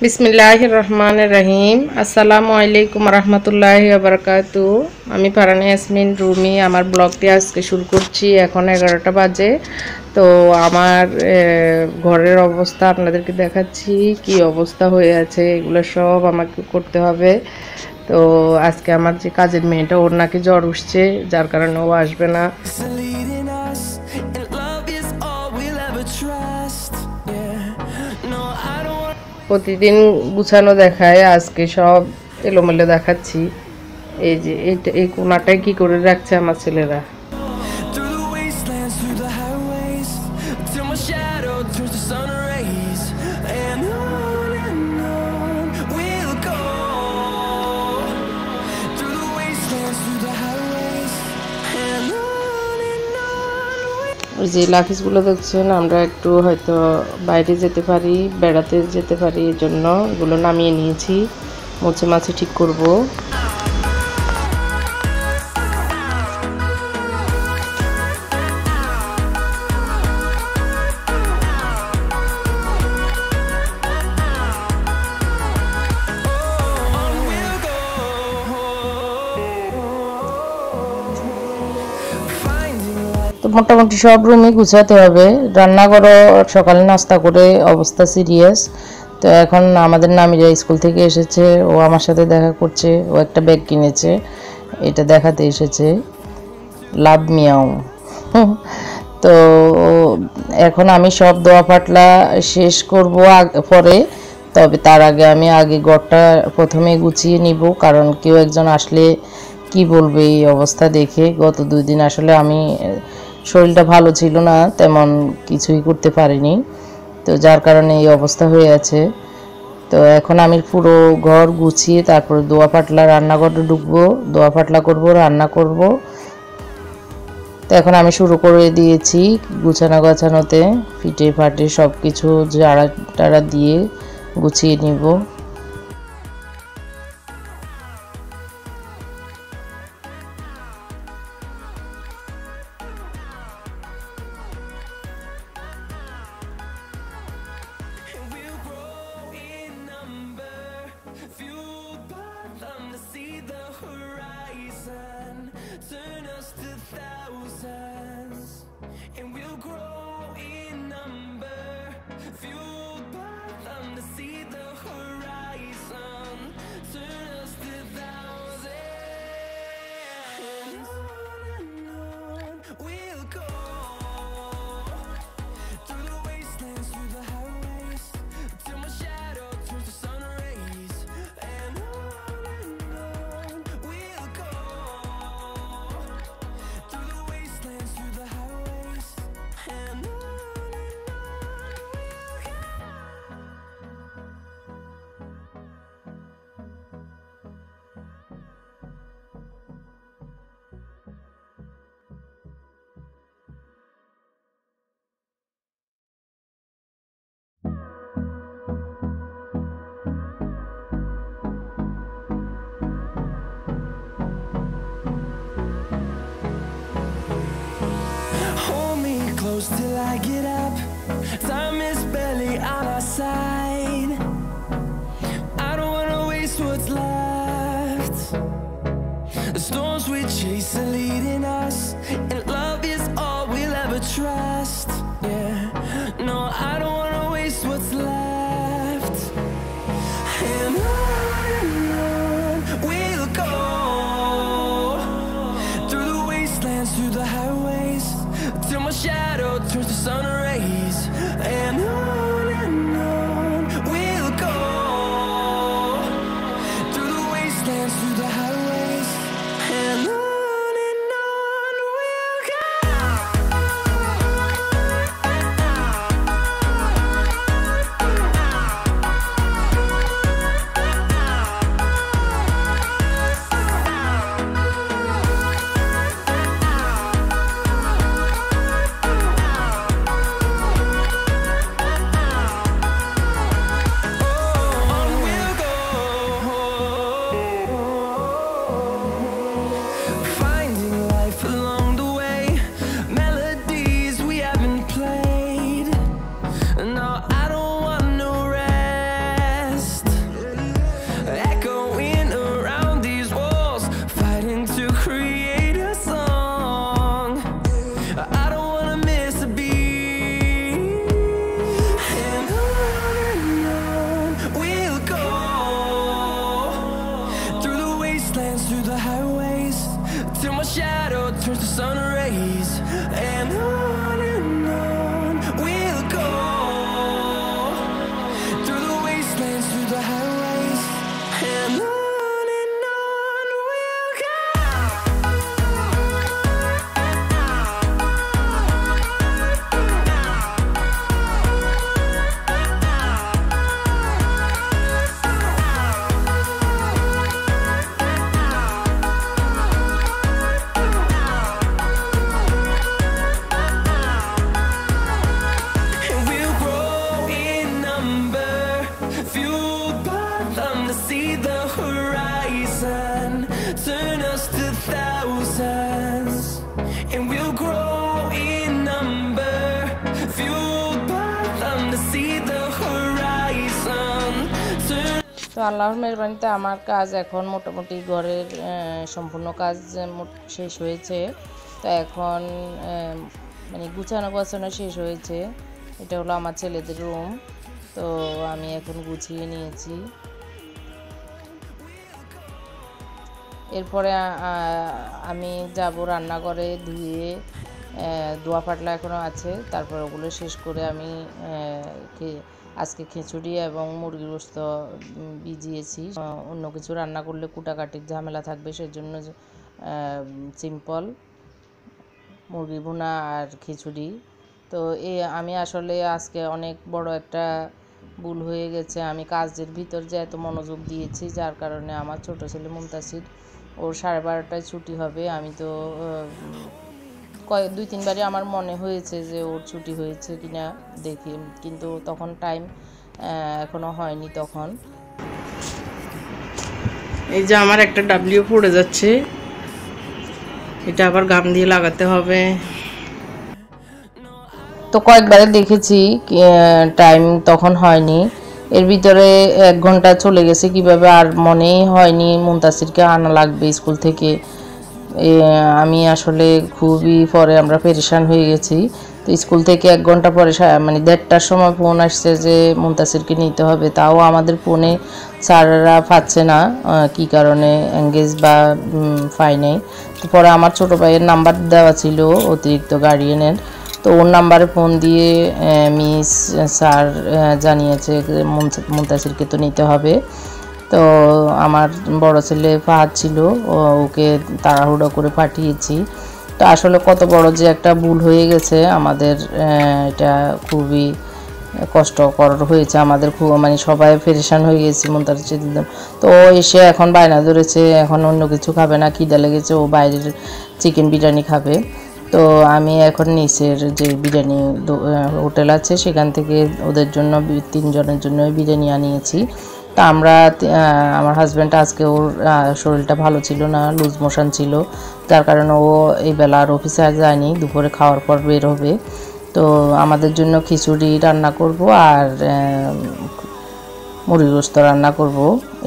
বিসমিল্লাহির রহমানির রহিম। আসসালামু আলাইকুম রহমতুল্লাহি ওয়া বারাকাতুহু। আমি ফারহানা ইয়াসমিন রুমি আমার ব্লগটি আজকে শুরু করছি। এখন 11টা বাজে। তো আমার ঘরের অবস্থা আপনাদেরকে দেখাচ্ছি, কি অবস্থা হয়ে আছে, এগুলো সব আমাকে করতে হবে। তো আজকে আমার যে কাজের মেয়েটা, ওর নাকি জ্বর উঠছে, যার কারণে ও আসবে না। প্রতিদিন গুছানো দেখায়, আজকে সব এলোমেলো দেখাচ্ছি। এই যে এই কোনাটায় কি করে রাখছে আমার ছেলেরা। ওই যে লাফিসগুলো দেখছেন, আমরা একটু হয়তো বাইরে যেতে পারি, বেড়াতে যেতে পারি, এই জন্য এগুলো নামিয়ে নিয়েছি, মুছে মাছে ঠিক করব। তো মোটামুটি সব রুমই গুছাতে হবে। রান্নাঘরও সকালে নাস্তা করে অবস্থা সিরিয়াস। তো এখন আমাদের নামিরা স্কুল থেকে এসেছে, ও আমার সাথে দেখা করছে, ও একটা ব্যাগ কিনেছে, এটা দেখাতে এসেছে, লাভ মিয়াও। তো এখন আমি সব দোয়া পাটলা শেষ করব পরে, তবে তার আগে ঘরটা প্রথমে গুছিয়ে নিব, কারণ কেউ একজন আসলে কি বলবে এই অবস্থা দেখে। গত 2 দিন আসলে আমি শরীরটা ভালো ছিল না, তেমন কিছুই করতে পারিনি, তো যার কারণে এই অবস্থা হয়ে আছে। তো এখন আমি পুরো ঘর গুছিয়ে তারপর দোয়া পাটলা রান্নাঘরে ঢুকবো, দোয়া পাটলা করব, রান্না করব। তো এখন আমি শুরু করে দিয়েছি গোছানোতে, ফিটে ফাটে সব কিছু ঝাড়া টাড়া দিয়ে গুছিয়ে নিব। Close till I get up. Time is barely on our side. I don't wanna waste what's left. The storms we chase are leading us, and love is all we'll ever trust. Yeah, no, I don't wanna waste what's left. And on we'll go, through the wastelands, through the highways, till my shadow turns to sun rays. And on we'll go, through the wastelands, through the highways. And on see the horizon, turn us to thousands, and we'll grow in number, fueled by them to see the horizon, turn. তো আল্লাহর মেহরবানিতে আমার কাজ এখন মোটামুটি ঘরের সম্পূর্ণ কাজ শেষ হয়েছে। তো এখন মানে গুছানো গোছানো শেষ হয়েছে। এটা হলো আমার ছেলেদের রুম। তো আমি এখন গুছিয়ে নিয়েছি। এরপরে আমি যাব রান্নাঘরে, ধুয়ে ধোয়া পাটলা এখনও আছে, তারপর ওগুলো শেষ করে আমি আজকে খিচুড়ি এবং মুরগির গোশত ভিজিয়েছি। অন্য কিছু রান্না করলে কুটাকাটির ঝামেলা থাকবে, সেজন্য সিম্পল মুরগি ভুনা আর খিচুড়ি। তো আমি আসলে আজকে অনেক বড় একটা ভুল হয়ে গেছে। আমি কাজের ভিতর যে এত মনোযোগ দিয়েছি, যার কারণে আমার ছোট ছেলে মুনতাসির, ওর 12:30টায় ছুটি হবে। আমি তো 2-3 বারই আমার মনে হয়েছে যে ওর ছুটি হয়েছে কিনা দেখি, কিন্তু তখন টাইম এখনো হয়নি। তখন এই যে আমার একটা ডাব্লিউ পড়ে যাচ্ছে, এটা আবার গাম দিয়ে লাগাতে হবে। তো কয়েকবারে দেখেছি, টাইম তখন হয়নি। এর ভিতরে 1 ঘন্টা চলে গেছে কিভাবে আর মনেই হয়নি মুনতাসিরকে আনা লাগবে স্কুল থেকে। আমি আসলে খুবই পরে আমরা পেরেশান হয়ে গেছি। তো স্কুল থেকে 1 ঘন্টা পরে মানে 1:30টার সময় ফোন আসছে যে মুনতাসিরকে নিতে হবে। তাও আমাদের ফোনে স্যাররা পাচ্ছে না, কি কারণে এঙ্গেজ বা পাই নাই। তো পরে আমার ছোটো ভাইয়ের নাম্বার দেওয়া ছিল অতিরিক্ত গার্ডিয়ানের, তো ওর নাম্বারে ফোন দিয়ে মিস স্যার জানিয়েছে মুনতাসিরকে তো নিতে হবে। তো আমার বড় ছেলে ফাহাদ ছিল, ওকে তাড়াহুড়ো করে পাঠিয়েছি। তো আসলে কত বড় যে একটা ভুল হয়ে গেছে আমাদের, এটা খুবই কষ্টকর হয়েছে আমাদের, খুব মানে সবাই পেরেশান হয়ে গেছি মুনতাসির। তো ও এসে এখন বায়না ধরেছে, এখন অন্য কিছু খাবে না, খিদে লেগেছে, ও বাইরের চিকেন বিরিয়ানি খাবে। তো আমি এখন নিচের যে বিরিয়ানি হোটেল আছে সেখান থেকে ওদের জন্য 3 জনের জন্য বিরিয়ানি আনিয়েছি। তা আমরা আমার হাজব্যান্ড আজকে ওর শরীরটা ভালো ছিল না, লুজ মোশন ছিল, যার কারণে ও এই বেলা আর অফিসে যায়নি, দুপুরে খাওয়ার পর বের হবে। তো আমাদের জন্য খিচুড়ি রান্না করব আর মুরগি গোশত রান্না করব,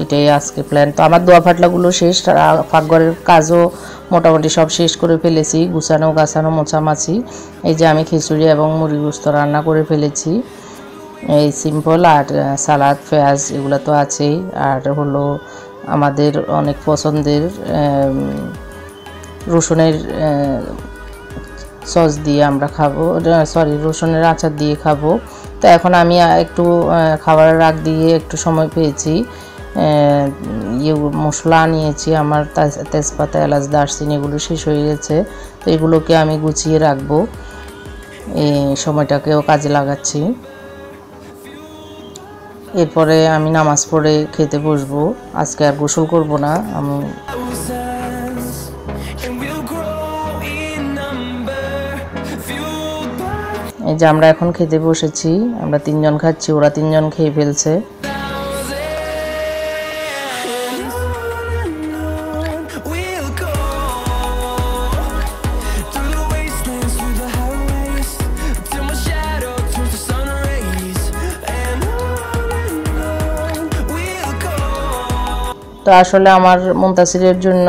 এটাই আজকে প্ল্যান। তো আমার দোয়া ফাটলাগুলো শেষ, পাকঘরের কাজও মোটামুটি সব শেষ করে ফেলেছি, গুছানো গাছানো মোছামাছি। এই যে আমি খিচুড়ি এবং মুরগি গোশত রান্না করে ফেলেছি, এই সিম্পল। আর সালাদ পেঁয়াজ এগুলো তো আছেই, আর হলো আমাদের অনেক পছন্দের রসুনের সস দিয়ে আমরা খাবো, সরি রসুনের আচার দিয়ে খাবো। তো এখন আমি একটু খাবারের আগ দিয়ে একটু সময় পেয়েছি, মশলা নিয়েছি, আমার তেজপাতা এলাচ দারচিনি এগুলো শেষ হয়ে গেছে। তো এগুলোকে আমি গুছিয়ে রাখবো, এই সময়টাকেও কাজে লাগাচ্ছি। এরপরে আমি নামাজ পড়ে খেতে বসবো, আজকে আর গোসল করব না আমি। এই যে আমরা এখন খেতে বসেছি, আমরা 3 জন খাচ্ছি, ওরা 3 জন খেয়ে ফেলছে। তো আসলে আমার মুনতাসিরের জন্য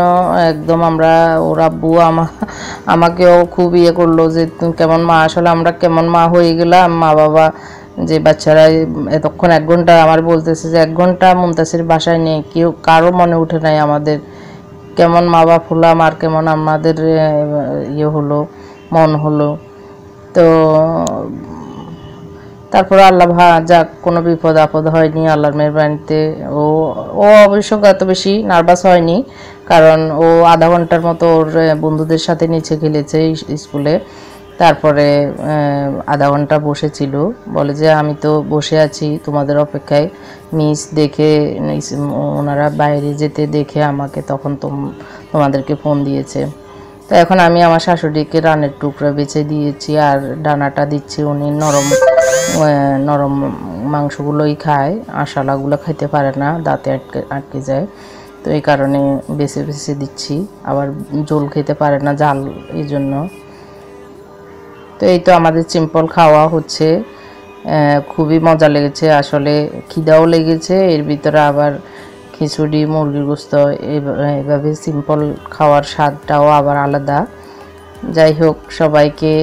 একদম আমরা, ওর আব্বু আমাকেও খুব ইয়ে করলো যে কেমন মা, আসলে আমরা কেমন মা হয়ে গেলাম, মা বাবা যে বাচ্চারা এতক্ষণ 1 ঘন্টা আমার বলতেছে যে 1 ঘন্টা মুনতাসির বাসায় নেই, কেউ কারো মনে উঠে নাই আমাদের কেমন মা বাপ হলাম আর কেমন আমাদের ইয়ে হলো, মন হলো। তো তারপরে আল্লাহ যাক, কোনো বিপদ আপদ হয়নি আল্লাহর মেহরবানিতে। ও অবশ্য এত বেশি নার্ভাস হয়নি, কারণ ও আধা ঘন্টার মতো ওর বন্ধুদের সাথে নিচে খেলেছে স্কুলে। তারপরে আধা ঘন্টা বসেছিল, বলে যে আমি তো বসে আছি তোমাদের অপেক্ষায়, মিস দেখে ওনারা বাইরে যেতে দেখে আমাকে তখন তোমাদেরকে ফোন দিয়েছে। তো এখন আমি আমার শাশুড়িকে রানের টুকরা বেছে দিয়েছি আর ডানাটা দিচ্ছি, উনি নরম মাংসগুলোই খায়, আঁশালাগুলো খাইতে পারে না, দাঁতে আটকে যায়। তো এই কারণে বেছে বেছে দিচ্ছি। আবার ঝোল খেতে পারে না, জাল, এই জন্য। তো এই তো আমাদের সিম্পল খাওয়া হচ্ছে। খুবই মজা লেগেছে, আসলে খিদাও লেগেছে, এর ভিতরে আবার খিচুড়ি, মুরগির গোস্ত, এভাবে সিম্পল খাওয়ার স্বাদটাও আবার আলাদা। যাই হোক, সবাইকে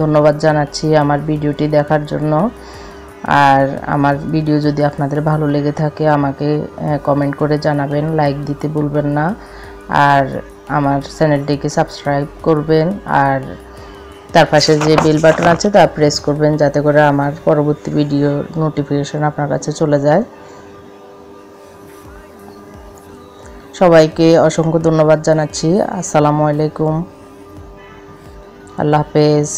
ধন্যবাদ জানাচ্ছি আমার ভিডিওটি দেখার জন্য। আর আমার ভিডিও যদি আপনাদের ভালো লেগে থাকে আমাকে কমেন্ট করে জানাবেন, লাইক দিতে ভুলবেন না। আর আমার চ্যানেলটিকে সাবস্ক্রাইব করবেন, আর তার পাশে যে বেল বাটন আছে তা প্রেস করবেন, যাতে করে আমার পরবর্তী ভিডিও নোটিফিকেশন আপনার কাছে চলে যায়। সবাইকে অসংখ্য ধন্যবাদ জানাচ্ছি। আসসালামু আলাইকুম, আল্লাহ হাফেজ।